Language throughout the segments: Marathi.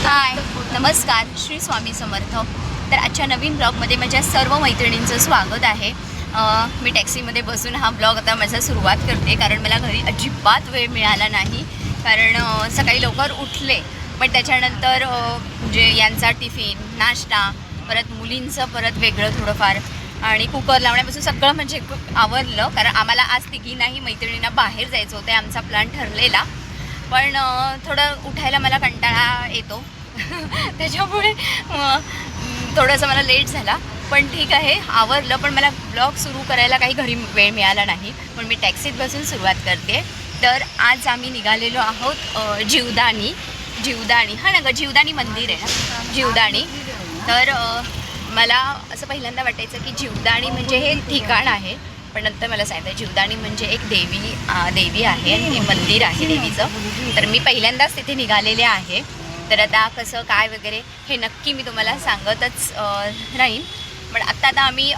हाय, नमस्कार, श्री स्वामी समर्थ. तर आजच्या नवीन ब्लॉगमध्ये माझ्या सर्व मैत्रिणींचं स्वागत आहे. मी टॅक्सीमध्ये बसून हा ब्लॉग आता माझा सुरुवात करते, कारण मला घरी अजिबात वेळ मिळाला नाही. कारण सकाळी लवकर उठले, पण त्याच्यानंतर म्हणजे यांचा टिफिन, नाश्ता, परत मुलींचं परत वेगळं थोडंफार, आणि कुकर लावण्यापासून सगळं म्हणजे आवरलं. कारण आम्हाला आज तिघींनाही मैत्रिणींना बाहेर जायचं होतं, आमचा प्लॅन ठरलेला. पण थोडं उठायला मला कंटाळा येतो त्याच्यामुळे थोडंसं मला लेट झाला. पण ठीक आहे, आवरलं. पण मला ब्लॉग सुरू करायला काही घरी वेळ मिळाला नाही, पण मी टॅक्सीत बसून सुरुवात करते. तर आज आम्ही निघालेलो आहोत जीवदाणी हा ना, जीवदाणी मंदिर आहे ना, जीवदाणी. तर मला असं पहिल्यांदा वाटायचं की जीवदाणी म्हणजे हे ठिकाण आहे, पण नंतर मला सांगितलं जीवदाणी म्हणजे एक देवी आहे, हे मंदिर आहे देवीचं. तर मी पहिल्यांदाच तिथे निघालेले आहे. तर आता कसं काय वगैरे हे नक्की मी तुम्हाला सांगतच राहीन. पण आता आम्ही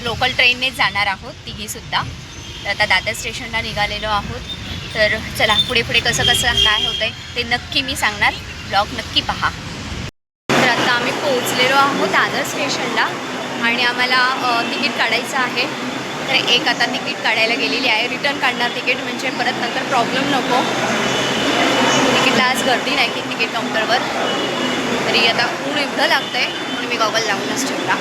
लोकल ट्रेननेच जाणार आहोत तिघीसुद्धा. तर आता दादर स्टेशनला निघालेलो आहोत. तर चला, पुढे कसं काय होतं आहे ते नक्की मी सांगणार, ब्लॉग नक्की पहा. तर आता आम्ही पोहोचलेलो आहोत दादर स्टेशनला, आणि आम्हाला तिकीट काढायचं आहे. तर एक आता तिकीट काढायला गेलेली आहे, रिटर्न काढणार तिकीट, म्हणजे परत नंतर प्रॉब्लेम नको. तिकीटला आज गर्दी नाही की तिकीट काउंटरवर. तरी आता ऊन एवढं लागतं आहे म्हणून मी गॉगल लावूनच ठेवला.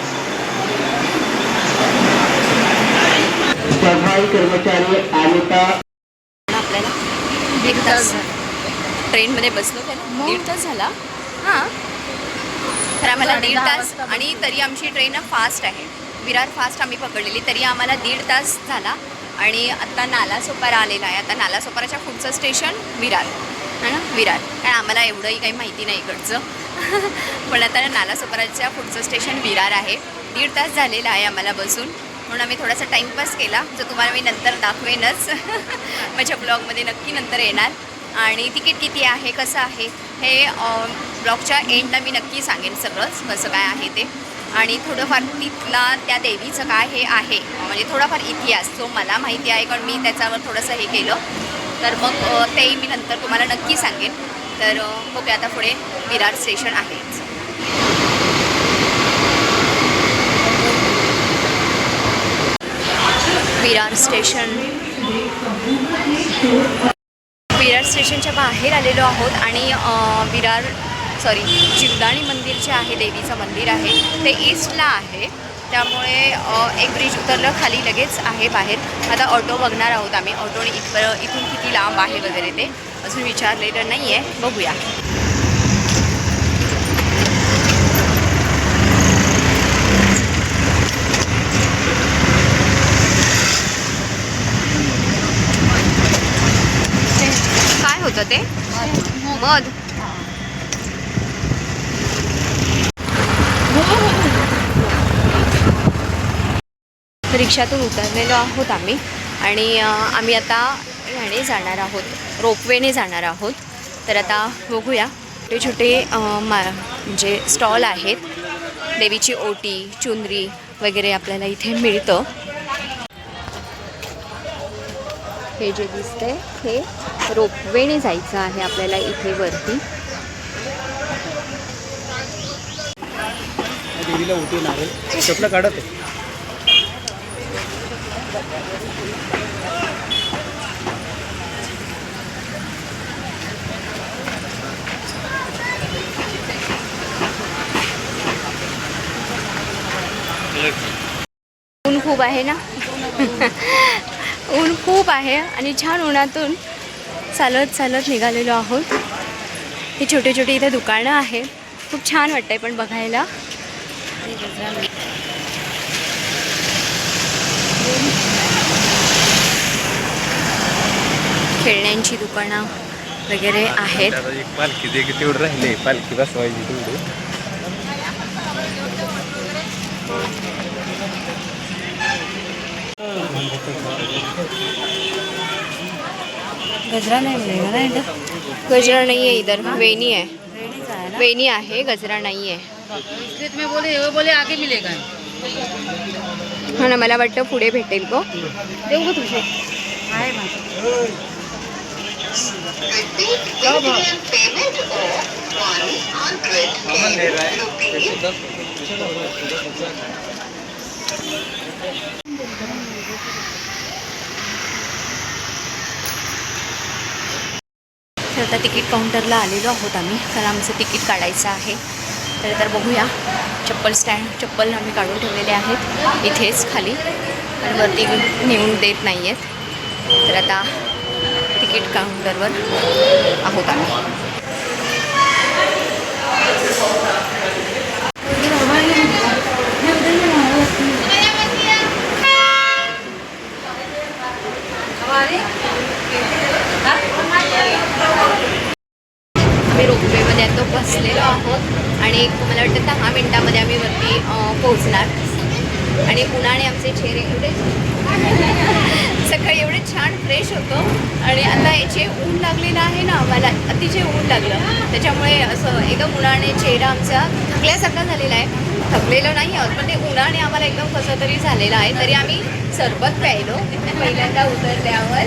आपल्याला 1 तास ट्रेनमध्ये बसलो, त्याला 1.5 तास झाला. हां, तर आम्हाला 1.5 तास, आणि तरी आमची ट्रेन फास्ट आहे, विरार फास्ट आम्ही पकडलेली, तरी आम्हाला 1.5 तास झाला. आणि आत्ता नालासोपारा आलेला आहे. आता नालासोपाराच्या पुढचं स्टेशन विरार है ना, विरार. कारण आम्हाला एवढंही काही माहिती नाही इकडचं पण आता नालासोपाराच्या पुढचं स्टेशन विरार आहे. 1.5 तास झालेला आहे आम्हाला बसून, म्हणून आम्ही थोडासा टाईमपास केला, जो तुम्हाला मी नंतर दाखवेनच माझ्या ब्लॉगमध्ये नक्की नंतर येणार. आणि तिकीट किती आहे, कसं आहे, हे ब्लॉगच्या एंडला मी नक्की सांगेन सगळंच कसं काय आहे ते. आणि थोडंफार तिथला त्या देवीचं काय हे आहे, म्हणजे थोडाफार इतिहास जो मला माहिती आहे, कारण मी त्याच्यावर थोडंसं हे केलं. तर मग तेही मी नंतर तुम्हाला नक्की सांगेन. तर ओके, आता पुढे विरार स्टेशन आहे. विरार स्टेशनच्या बाहेर आलेलो आहोत. आणि जीवदाणी मंदिर जे आहे, देवीचं मंदिर आहे, ते ईस्टला आहे. त्यामुळे एक ब्रिज उतरलं खाली लगेच आहे बाहेर. आता ऑटो बघणार आहोत आम्ही, ऑटोने इथून किती लांब आहे वगैरे ते अजून विचारलेलं नाही आहे, बघूया. काय होतं ते मध? रिक्षातून उतरलेलो आहोत आम्ही, आणि आम्ही आता ह्याने जाणार आहोत, रोपवेने जाणार आहोत. तर आता बघूया, छोटे छोटे म्हणजे स्टॉल आहेत, देवीची ओटी, चुनरी वगैरे आपल्याला इथे मिळतं. हे जे दिसतंय हे रोपवेने जायचं आहे आपल्याला इथे वरती. देवीला ओटी नारळ चपला काढत आहे. ऊन खूप आहे ना ऊन खूप आहे, आणि छान उन्हातून चालत निघालेलो आहोत. ही छोटी छोटी इथे दुकानं आहेत, खूप छान वाटतंय पण बघायला. खेळण्यांची दुकानं वगैरे आहेत. पालखी दे किती तेवढं राहिले, पालखी बसवायची तेवढी. गजरा नहीं मिलेगा ना इधर? गजरा नहीं है इधर, वेणी है, वेणी आहे, गजरा नाही आहे. इसलिए तुम्हें बोले आगे मिलेगा. हो ना, मला वाटतं पुढे भेटेल गो. देऊ का तुझे आहे माझं. अमन दे रहा है तर आता तिकीट काउंटरला आलेलो आहोत आम्ही, कारण आमचं तिकीट काढायचं आहे. तर बघूया. चप्पल आम्ही काढून ठेवलेले आहेत इथेच खाली, आणि वरती नेऊन देत नाही आहेत. तर आता तिकीट काउंटरवर आहोत आम्ही. आम्ही रोपवेमध्ये आता बसलेलो आहोत आणि मला वाटतं 10 मिनिटामध्ये आम्ही वरती पोहोचणार. आणि उन्हाने आमचे चेहरे एवढे सकाळी एवढे छान फ्रेश होतो, आणि आता याचे ऊन लागलेलं आहे ना, मला अतिशय ऊन लागलं. त्याच्यामुळे असं एकदम उन्हाने चेहरा आमचा थकल्यासारखा झालेला आहे. थकलेलं नाही आहोत, पण ते उन्हाने आम्हाला एकदम कसं तरी झालेलं आहे. तरी आम्ही सरबत प्यायलो पहिल्यांदा उतरल्यावर.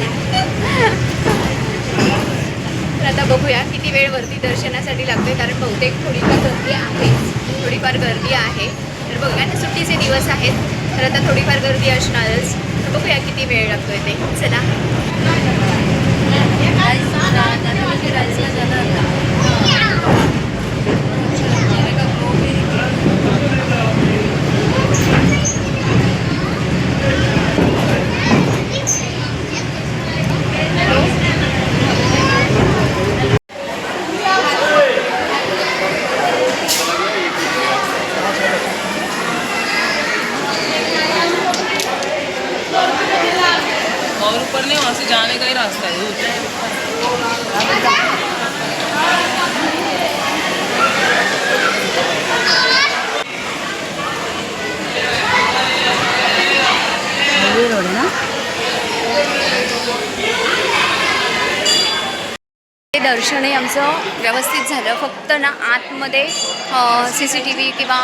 तर आता बघूया किती वेळ वरती दर्शनासाठी लागतोय, कारण बहुतेक थोडीफार गर्दी आहे. तर बघूया ना, सुट्टीचे दिवस आहेत, तर आता थोडीफार गर्दी असणारच. तर बघूया किती वेळ लागतोय ते. चला. और ऊपर नहीं, वहाँ से जाने का ही रास्ता है. रोड है ना. ते दर्शनही आमचं व्यवस्थित झालं. फक्त ना आतमध्ये CCTV किंवा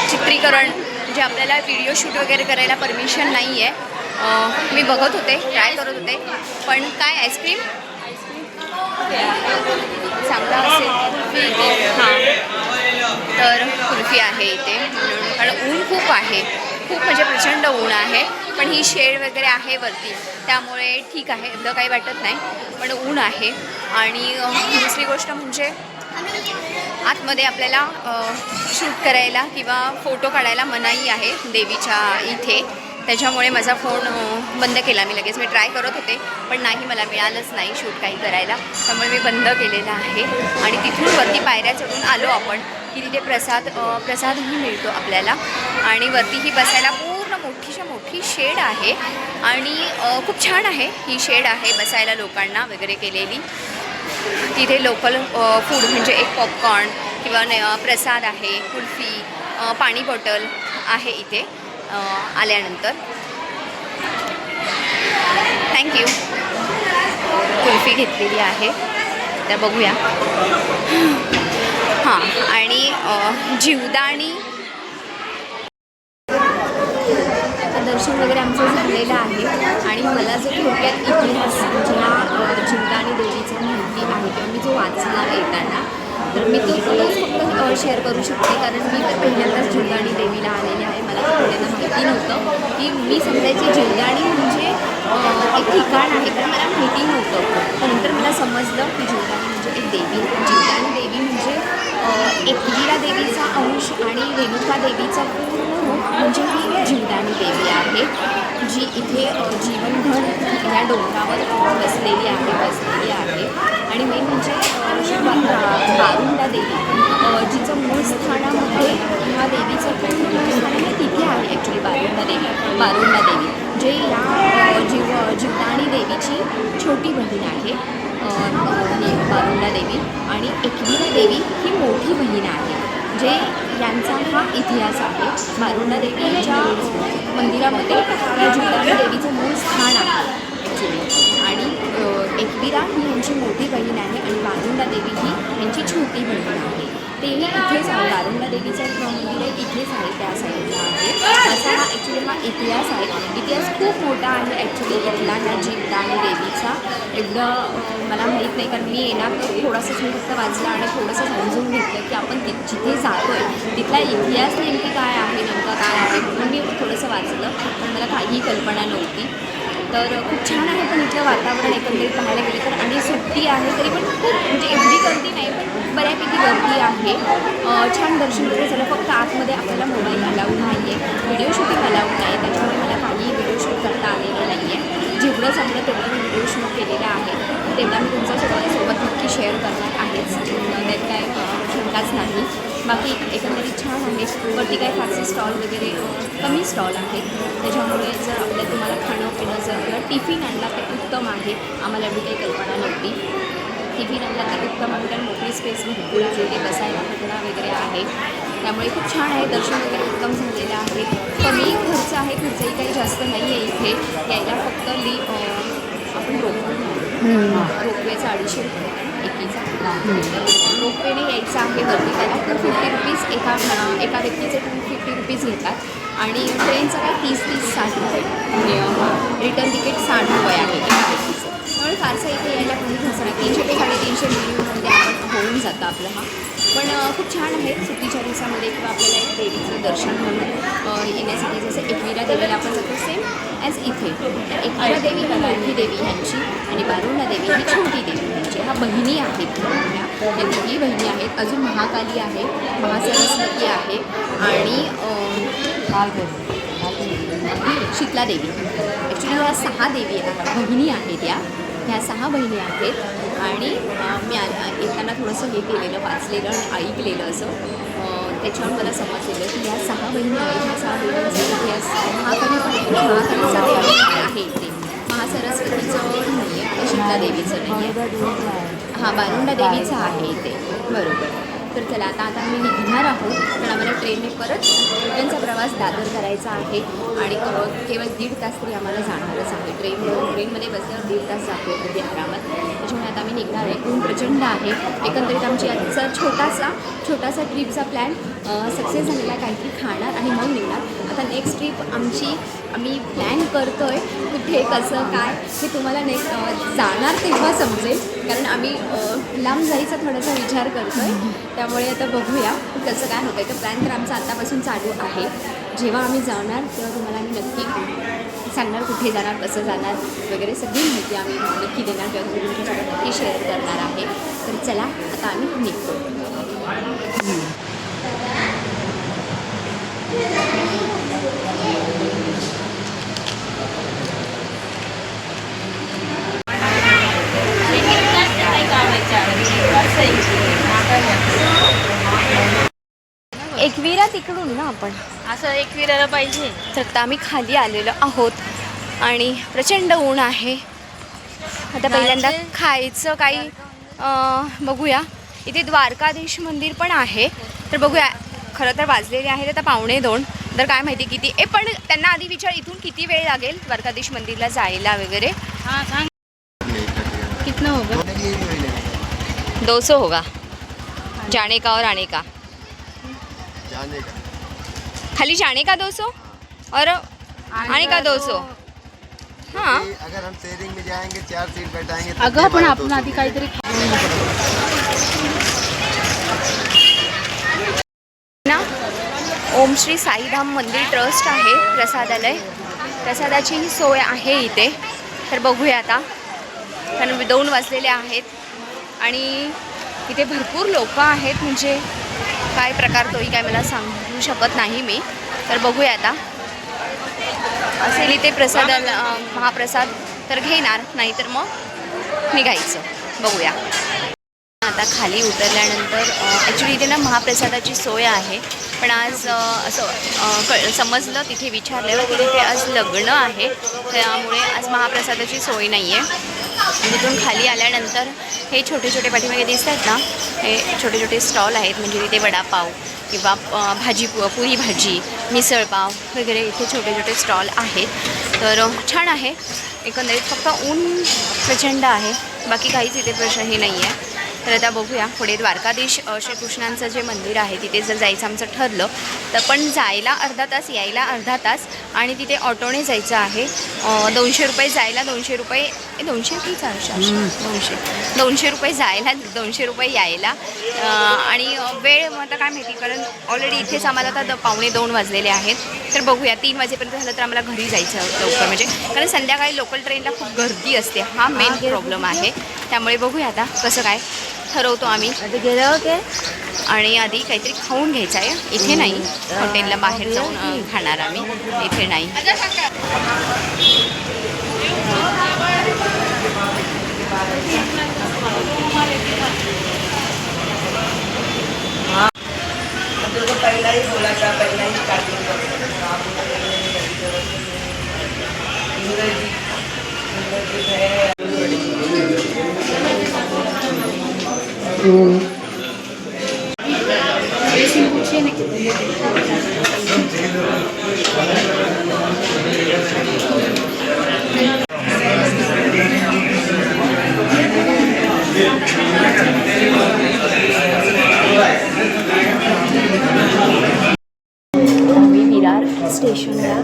चित्रीकरण, जे आपल्याला व्हिडिओ शूट वगैरे करायला परमिशन नाही आहे. मी बघत होते, ट्राय करत होते, पण काय आईस्क्रीम चांगला असेल. हां, तर कुल्फी आहे इथे, म्हणून कारण ऊन खूप आहे, खूप म्हणजे प्रचंड ऊन आहे. पण ही शेड वगैरे आहे वरती, त्यामुळे ठीक आहे, एवढं काही वाटत नाही. पण ऊन आहे. आणि दुसरी गोष्ट म्हणजे आतमध्ये आपल्याला शूट करायला किंवा फोटो काढायला मनाई आहे देवीच्या इथे. त्याच्यामुळे माझा फोन बंद केला मी लगेच. मी ट्राय करत होते, पण नाही, मला मिळालंच नाही शूट काही करायला, त्यामुळे मी बंद केलेलं आहे. आणि तिथून वरती पायऱ्या चढून आलो आपण की तिथे प्रसादही मिळतो आपल्याला. आणि वरती ही बसायला पूर्ण मोठी शेड आहे, आणि खूप छान आहे ही शेड आहे बसायला लोकांना वगैरे केलेली. तिथे लोकल फूड म्हणजे एक पॉपकॉर्न किंवा प्रसाद आहे, कुल्फी, पाणी बॉटल आहे इथे आल्यानंतर. थँक्यू. कुल्फी घेतलेली आहे, तर बघूया. हां, आणि जीवदाणी दर्शन वगैरे आमचं झालेलं आहे. आणि मला जो थोडक्यात इतिहास ज्या जीवदाणी देवीचं माहिती आहे किंवा मी जो वाचला येताना, तर मी तोच फक्त शेअर करू शकते. कारण मी तर पहिल्यांदाच जीवदाणी देवीला आलेली आहे. मला पहिल्यांदा माहिती नव्हतं की मी समजायची जीवदाणी म्हणजे एक ठिकाण आहे, तर मला माहिती नव्हतं. नंतर मला समजलं की जीवदाणी म्हणजे एक देवी. जीवदाणी देवी म्हणजे एकविरा देवीचा अंश आणि रेणुका देवीचा पूर्ण रूप म्हणजे ही जीवदाणी देवी आहे, जी इथे जीवनभर ह्या डोंगरावर बसलेली आहे. आणि मेन म्हणजे बारुंडा देवी, जिचं मूळ स्थानामध्ये ह्या देवीचं पूर्ण स्थान आहे तिथे आहे ॲक्च्युली बारुंडा देवी, जे या जीवदाणी देवीची छोटी बहीण आहे. बारुंडा देवी आणि एकविरा देवी ही मोठी बहीण आहे, जे यांचा हा इतिहास आहे. बारुंडा देवीच्या मंदिरामध्ये या जीवदाणी देवीचं मूळ स्थान आहे ॲक्च्युली. आणि एकविरा ही यांची मोठी बहीण आहे आणि बारुंडा देवी ही यांची छोटी बहीण आहे. तेही इथेच आहे. वारुंडा देवीचं मंदिर आहे इथेच आहे, त्या साईडला आहे. असा हा ॲक्च्युली हा इतिहास आहे. इतिहास खूप मोठा आहे ॲक्च्युली इथला ह्या जीवदानी देवीचा. एवढं मला माहीत नाही, कारण मी येणार तर थोडंसंच मी फक्त वाचलं आणि थोडंसं समजून घेतलं की आपण जिथे जातो आहे तिथला इतिहास नेमकी काय आहे, नेमका काय आहे, म्हणून मी थोडंसं वाचलं. पण मला काहीही कल्पना नव्हती. तर खूप छान आहे. पण इथलं वातावरण एकंदरीत पाहायला गेलं तर, आणि सुट्टी आहे तरी पण खूप म्हणजे एवढी गर्दी नाही, पण बऱ्यापैकी गर्दी आहे. छान दर्शन वगैरे झालं. फक्त आतमध्ये आपल्याला मोबाईल अलाउड नाही आहे, व्हिडिओ शूटिंग अलाउड नाही, त्याच्यामुळे मला काही व्हिडिओ शूट करता आलेलं नाही आहे. जेवढं जमलं तेवढं मी व्हिडिओ शूट केलेला आहे, तेवढा मी तुमच्यासोबत नक्की शेअर करणार आहेच, त्यात काय शंकाच नाही. बाकी एकंदरीत छान आहे. वरती काही फारसे स्टॉल वगैरे कमी स्टॉल आहेत, त्याच्यामुळे जर आपल्या तुम्हाला खाणं पिणं जर आपला टिफिन आणला तर उत्तम आहे. आम्हाला एवढी काही कल्पना नव्हती. टिफिन आणला तर उत्तम आहे, कारण मोकळी स्पेस भरपूर आहे, ते बसायला कचरा वगैरे आहे, त्यामुळे खूप छान आहे. दर्शन वगैरे उत्तम झालेलं आहे. कमी खर्च आहे, खर्चही काही जास्त नाही आहे इथे यायला. फक्त आपण रोपवेचा 250 रुपये एकीचा रोपवेने यायचं आहे वरती. त्याला तर 50 रुपीज एका व्यक्तीचे 250 रुपीज घेतात. आणि ट्रेनचं काय 30-30 60 रुपये, रिटर्न तिकीट 60 रुपये आहे एका व्यक्तीचं. त्यामुळे फारसं इथे यायला काही खर्च नाही. 300 ते 350 मिनिटमध्ये आपण होऊन जातं आपलं हा. पण खूप छान आहे. सुट्टीच्या दिवसामध्ये किंवा आपल्याला एक देवीचं दर्शन म्हणून येण्यासाठी, जसं एकविरा देवीला आपण जातो सेम ॲज इथे. एकविरा देवी ही मोठी देवी ह्यांची आणि वारुंडा देवी ही छोटी देवी ह्यांची. ह्या बहिणी आहेत, ह्या दोघी बहिणी आहेत. अजून महाकाली आहे, महासरस्वती आहे आणि शीतला देवी. ॲक्च्युली ह्या 6 देवी आहेत, बहिणी आहेत ह्या 6 बहिणी आहेत. आणि मी येताना थोडंसं हे केलेलं, वाचलेलं आणि ऐकलेलं असं, त्याच्यावर मला समजलेलं की ह्या 6 बहिणी आहेत. ह्या 6 बहिणींचं महाकालीचं आहे इथे, महासरस्वतीचं नाही आहे आणि शीतला देवीचं नाही आहे. हां, वारुंडा देवीचं आहे इथे, बरोबर. तर चला आता आम्ही निघणार आहोत, कारण आम्हाला ट्रेनने परत रिटर्नचा प्रवास दादर करायचा आहे. आणि केवळ 1.5 तास तरी आम्हाला जाणारच आहे. ट्रेनमध्ये बसल्यावर 1.5 तास जातो अगदी आरामात. त्याच्यामुळे आता आम्ही निघणार आहे. ऊन प्रचंड आहे. एकंदरीत आमची आजचा छोटासा ट्रिपचा प्लॅन सक्सेस झालेला आहे. काहीतरी खाणार आणि मग निघणार. आता नेक्स्ट ट्रिप आम्ही प्लॅन करतो आहे, कुठे कसं काय हे तुम्हाला जाणार तेव्हा समजेल, कारण आम्ही लांब जायचा थोडासा विचार करतो आहे. त्यामुळे आता बघूया कसं काय होतं आहे. तर प्लॅन तर आमचा आत्तापासून चालू आहे. जेव्हा आम्ही जाणार तेव्हा तुम्हाला आम्ही नक्की सांगणार कुठे जाणार, कसं जाणार वगैरे सगळी माहिती आम्ही नक्की देणार, किंवा तुम्ही तुमच्यासोबत नक्की शेअर करणार आहे. तर चला आता आम्ही निघतो. एकविरा तिकडून ना आपण असं एकविराला पाहिजे. तर आता आम्ही खाली आलेलो आहोत आणि प्रचंड ऊन आहे. आता पहिल्यांदा खायचं काही बघूया. इथे द्वारकाधीश मंदिर पण आहे, तर बघूया. खरं तर वाजलेले आहेत आता 1:45. तर काय माहिती किती पण त्यांना आधी विचार इथून किती वेळ लागेल द्वारकाधीश मंदिरला जायला वगैरे. हाँ सांग कितना होगा? 200 होगा जाने का और आने का. जाने का खाली जाने का 200 और आने का 200. हाँ, अगर हम शेयरिंग में जाएंगे 4 सीट बैठाएंगे तो अगं पण आपण आधी काहीतरी ना. ओम श्री साईधाम मंदिर ट्रस्ट आहे, प्रसादालय. प्रसादाची ही सोय आहे इथे. तर बघूया आता, कारण 2 वाजलेले आहेत आणि इथे भरपूर लोक आहेत. म्हणजे काय प्रकार तोही काय मला सांगू शकत नाही मी. तर बघूया आता, असेल इथे प्रसादाला महाप्रसाद तर घेणार, नाही तर मग निघायचं. बघूया आता. खाली उतरल्यानंतर ॲक्च्युली इथे ना महाप्रसादाची सोय आहे, पण आज असं समजलं तिथे विचारल्यावर की तिथे आज लग्न आहे, त्यामुळे आज महाप्रसादाची सोय नाही आहे. तिथून खाली आल्यानंतर हे छोटे छोटे पाठीमागे दिसत आहेत ना, हे छोटे छोटे स्टॉल आहेत. म्हणजे तिथे वडापाव किंवा पुरी भाजी, मिसळपाव वगैरे इथे छोटे छोटे स्टॉल आहेत. तर छान आहे एकंदरीत. फक्त ऊन प्रचंड आहे, बाकी काहीच इथे प्रश्न हे नाही आहे. तर आता बघूया पुढे द्वारकाधीश श्रीकृष्णांचं जे मंदिर आहे तिथे जर जायचं आमचं ठरलं तर पण जायला अर्धा तास यायला अर्धा तास आणि तिथे ऑटोने जायचं आहे. 200 रुपये जायला 200 रुपये 200 की 400 200 रुपये जायला 200 रुपये यायला आणि वेळ मग आता काय माहिती कारण ऑलरेडी इथेच आम्हाला आता 1:45 वाजलेले आहेत. तर बघूया 3 वाजेपर्यंत झालं तर आम्हाला घरी जायचं लवकर म्हणजे कारण संध्याकाळी लोकल ट्रेनला खूप गर्दी असते हा मेन प्रॉब्लेम आहे. त्यामुळे बघूया आता कसं काय ठरवतो आम्ही आधी गेलो होते आणि आधी काहीतरी खाऊन घ्यायचं आहे. इथे नाही हॉटेलला बाहेर जाऊन खाणार आम्ही इथे नाही. पहिला ही बोला था पहिला ही स्टार्टिंग विरार स्टेशनला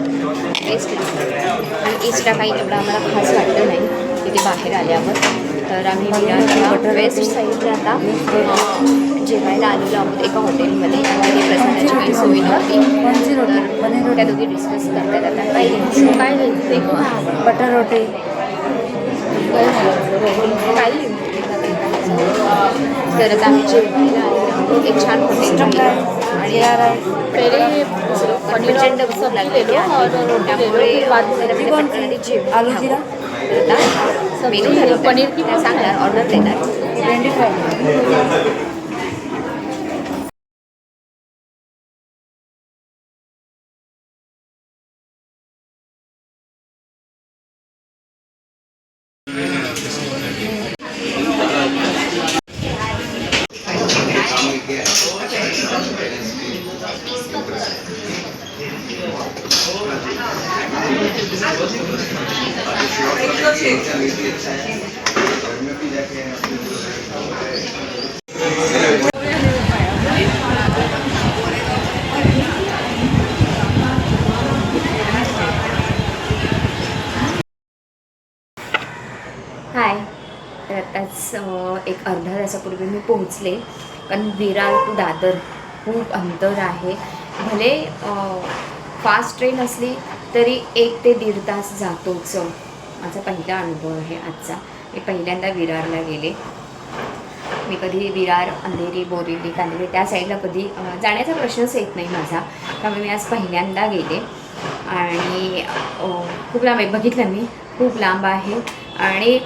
वेस्ट आणि ईस्टला काही एवढं आम्हाला खास वाटलं नाही तिथे बाहेर आल्यावर. तर आम्ही विरारच्या वेस्ट साईडला आता जेवायला आलेलो आहोत एका हॉटेलमध्ये. तिथे प्रसादाची काही सोय नव्हती तर त्या दोघी डिस्कस करतात आता काय घ्यायचं काय घ्यायचं बटर रोटी काही तर आता आम्ही जेवायला आलेलो एक छान हॉटेल आणि प्रचंड भूक लागलेली आहे त्यामुळे जेवण आलू जिरा मेनू पनीर की सांगणार ऑर्डर देणार. हाय. तर आत्ताच एक अर्धा तासापूर्वी मी पोहोचले कारण विरार टू दादर खूप अंतर आहे. भले फास्ट ट्रेन असली तरी 1 ते 1.5 तास जातोच. माझा पहिला अनुभव आहे आजचा. मी पहिल्यांदा विरारला गेले. मी कधी विरार अंधेरी बोरिवली कांदिवली त्या साईडला कधी जाण्याचा प्रश्नच येत नाही माझा. त्यामुळे मी आज पहिल्यांदा गेले आणि खूप लांब आहे बघितलं मी खूप लांब आहे आणि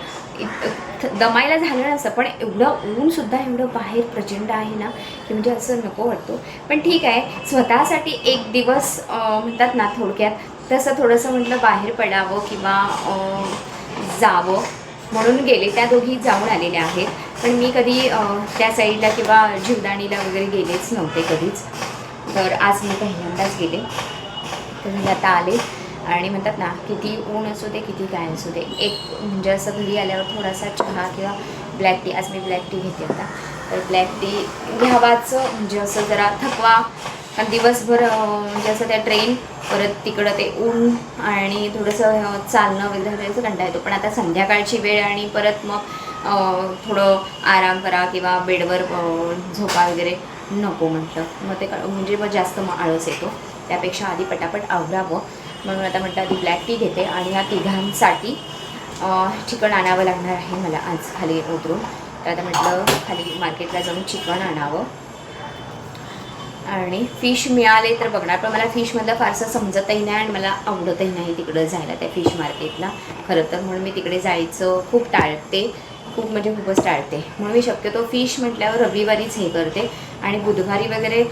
दमायला झालं नसतं पण एवढं ऊनसुद्धा एवढं बाहेर प्रचंड आहे ना की म्हणजे असं नको वाटतो. पण ठीक आहे स्वतःसाठी एक दिवस म्हणतात ना थोडक्यात तसं थोडंसं म्हटलं बाहेर पडावं किंवा जावं म्हणून गेले. त्या दोघी जाऊन आलेल्या आहेत पण मी कधी त्या साईडला किंवा जीवदाणीला वगैरे गेलेच नव्हते कधीच. तर आज मी पहिल्यांदाच गेले. तर मी आता आले आणि म्हणतात ना किती ऊन असू दे किती काय असू दे एक म्हणजे असं घरी आल्यावर थोडासा चहा किंवा ब्लॅक टी आज मी ब्लॅक टी घेते आता. तर ब्लॅक टी घ्यावाच म्हणजे असं जरा थकवा कारण दिवसभर म्हणजे असं त्या ट्रेन परत तिकडं ते ऊन आणि थोडंसं चालणं वगैरे करायचं कंटाळा येतो. पण आता संध्याकाळची वेळ आणि परत मग थोडं आराम करा किंवा बेडवर झोपा वगैरे नको म्हटलं मग ते म्हणजे मग जास्त मग आळस येतो. त्यापेक्षा आधी पटापट आवरावं म्हणून आता म्हटलं आधी ब्लॅक टी घेते. आणि ह्या तिघांसाठी चिकन आणावं लागणार आहे मला आज खाली उतरून. तर आता म्हटलं खाली मार्केटला जाऊन चिकन आणावं आणि फिश मिळाले तर बघणार. पण मला फिशमधलं फारसं समजतही नाही आणि मला आवडतही नाही तिकडं जायला त्या फिश मार्केटला खरं तर. म्हणून मी तिकडे जायचं खूप टाळते खूप म्हणजे खूपच टाळते. म्हणून मी शक्यतो फिश म्हटल्यावर रविवारीच हे करते आणि बुधवारी वगैरे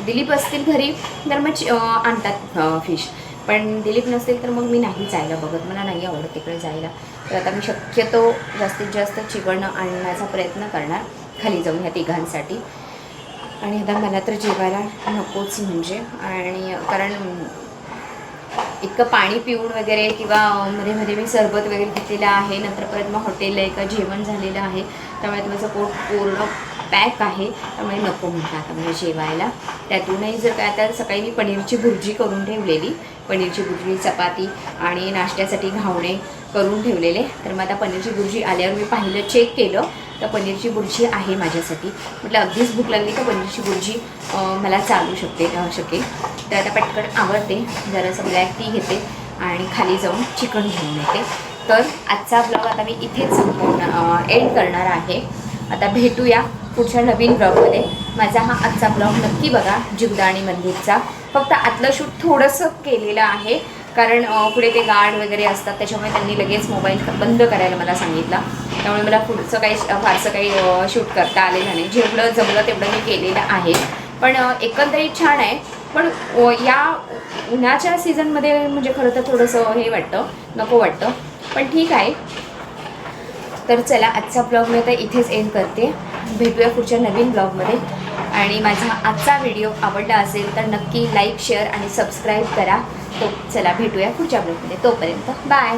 दिलीप असतील घरी तर मग आणतात फिश. पण दिलीप नसतील तर मग मी नाही जायला बघत मला नाही आवडत तिकडे जायला. तर आता मी शक्यतो जास्तीत जास्त चिकन आणण्याचा प्रयत्न करणार खाली जाऊन ह्या तिघांसाठी. आणि आता मला तर जेवायला नकोच म्हणजे आणि कारण इतकं पाणी पिऊन वगैरे किंवा मध्ये मध्ये मी सरबत वगैरे घेतलेलं आहे. नंतर परत मग हॉटेलला एका जेवण झालेलं आहे, त्यामुळे माझं पोट पूर्ण पॅक आहे. त्यामुळे नको म्हटलं आता म्हणजे जेवायला. त्यातूनही जर काय, आता सकाळी मी पनीरची भुर्जी करून ठेवलेली, पनीरची भुर्जी, चपाती आणि नाश्त्यासाठी घावणे करून ठेवलेले. तर मग आता पनीरची भुर्जी आल्यावर मी पाहिलं, चेक केलं तर पनीरची भुर्जी आहे माझ्यासाठी. म्हटलं अगदीच भूक लागली तर पनीरची भुर्जी मला चालू शकेल. तर आता पटकन आवडते, जरासं ब्लॅक टी घेते आणि खाली जाऊन चिकन घेऊन येते. तर आजचा ब्लॉग आता मी इथेच एंड करणार आहे. आता भेटूया पुढच्या नवीन ब्लॉगमध्ये. माझा हा आजचा ब्लॉग नक्की बघा, जीवदानी मंदिरचा. फक्त आतलं शूट थोडंसं केलेलं आहे, कारण पुढे ते गार्ड वगैरे असतात, त्याच्यामुळे त्यांनी लगेच मोबाईल बंद करायला मला सांगितलं. त्यामुळे मला पुढचं काही फारसं काही शूट करता आलेलं नाही. जेवढं जमलं तेवढं मी केलेलं आहे. पण एकंदरीत छान आहे. पण या उन्हाच्या सीझनमध्ये म्हणजे खरं तर थोडंसं हे वाटतं, नको वाटतं, पण ठीक आहे. तर चला, आजचा ब्लॉग मी आता इथेच एंड करते. भेटूया पुढच्या नवीन ब्लॉगमध्ये. आणि माझा आजचा व्हिडिओ आवडला असेल तर नक्की लाईक, शेअर आणि सबस्क्राईब करा. तो चला भेटूया पुढच्या ब्लॉगमध्ये. तोपर्यंत बाय.